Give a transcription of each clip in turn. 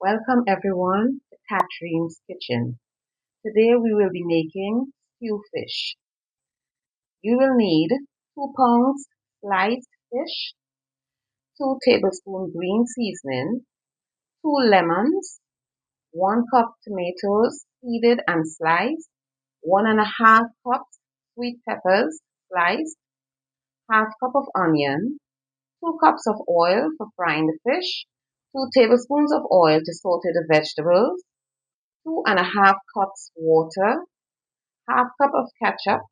Welcome everyone to Katrine's Kitchen. Today we will be making stew fish. You will need 2 pounds sliced fish, 2 tablespoons green seasoning, 2 lemons, 1 cup tomatoes seeded and sliced, 1.5 cups sweet peppers sliced, half cup of onion, 2 cups of oil for frying the fish, 2 tablespoons of oil to saute the vegetables, 2.5 cups water, half cup of ketchup,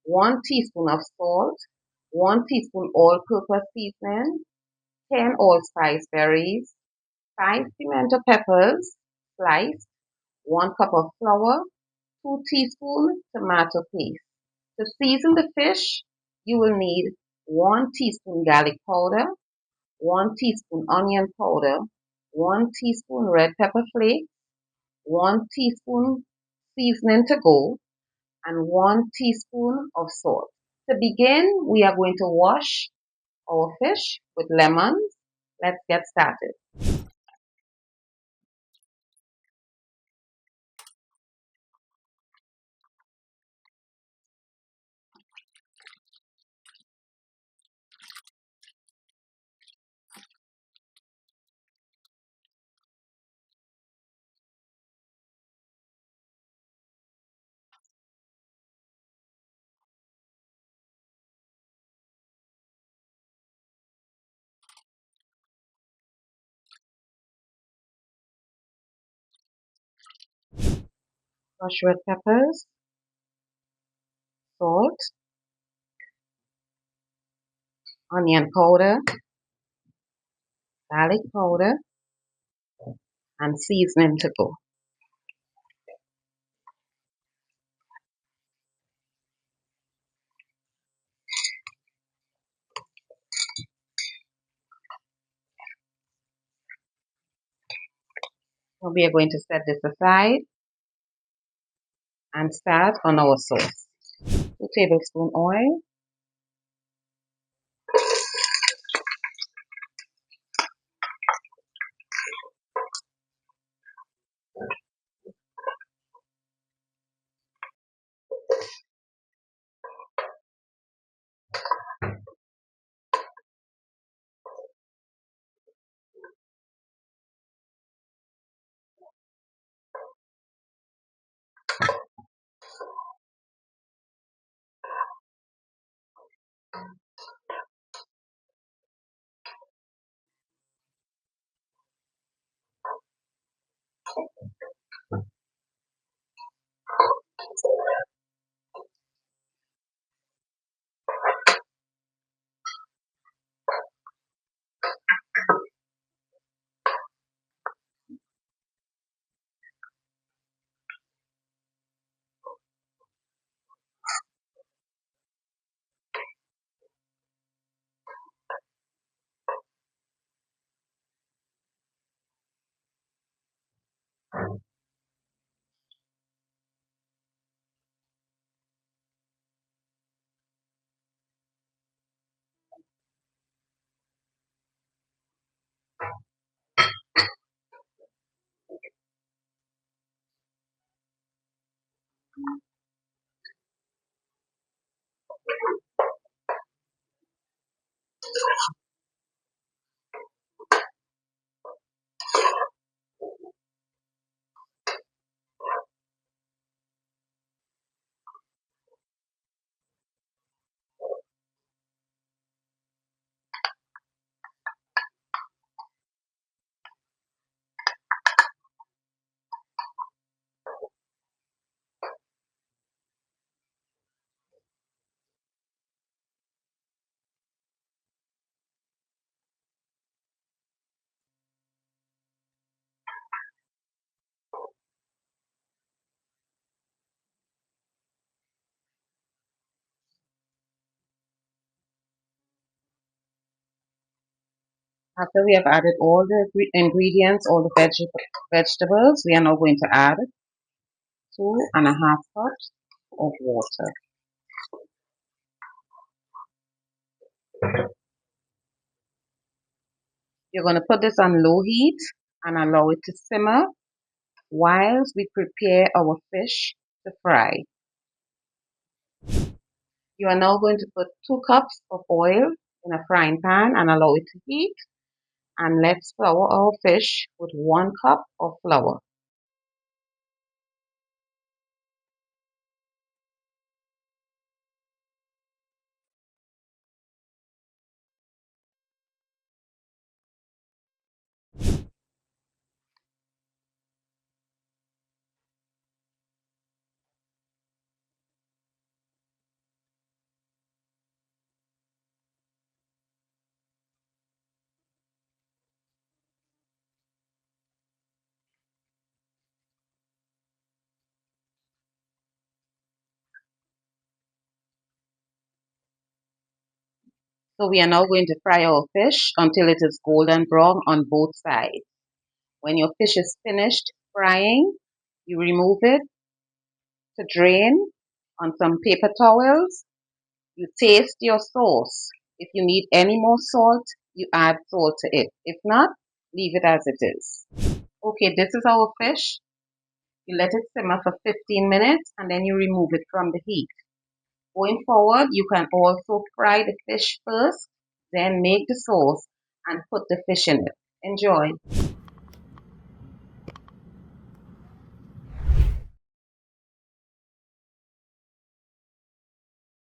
1 teaspoon of salt, 1 teaspoon all-purpose seasoning, 10 allspice berries, 5 pimento peppers sliced, 1 cup of flour, 2 teaspoon tomato paste. To season the fish, you will need 1 teaspoon garlic powder, 1 teaspoon onion powder, 1 teaspoon red pepper flakes, 1 teaspoon seasoning to go, and 1 teaspoon of salt. To begin, we are going to wash our fish with lemons. Let's get started. Crush red peppers, salt, onion powder, garlic powder, and seasoning to go. Now we are going to set this aside and start on our sauce. 2 tablespoons oil, after we have added all the ingredients, all the vegetables, we are now going to add 2.5 cups of water. You're going to put this on low heat and allow it to simmer whilst we prepare our fish to fry. You are now going to put 2 cups of oil in a frying pan and allow it to heat. And let's flour our fish with 1 cup of flour. So we are now going to fry our fish until it is golden brown on both sides. When your fish is finished frying, you remove it to drain on some paper towels. You taste your sauce. If you need any more salt, you add salt to it. If not, leave it as it is. Okay, this is our fish. You let it simmer for 15 minutes and then you remove it from the heat. Going forward, you can also fry the fish first, then make the sauce and put the fish in it. Enjoy.